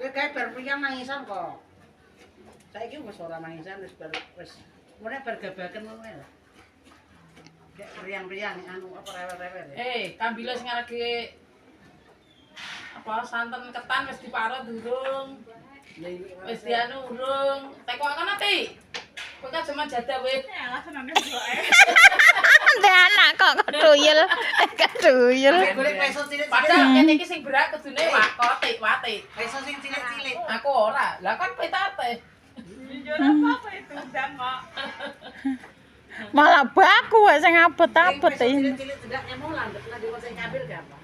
Kowe kae bar priya mangisan kok. Saiki wis ora mangisan wis mulai bergebaken ngono lho. Kayak riang-riang anu apa rewel-rewel. Kambilo sing ngarege apa santen ketan wis diparut durung. Wis dianu urung. Teko kono ti. Kowe kan cuma jadah wis. Langsung nang bloke. Ndek anak kok keduyel. Keduyel. Golek peso cilik-cilik. Padahal kene iki sing berak kudune wakotik, watik. Peso sing cilik-cilik. Aku ora. Lah kan petate. Apa itu ndang kok. Malah baku sing abet-abet Peso iki. cilik-cilik tidak emang landep lah di sing ngambil gampang.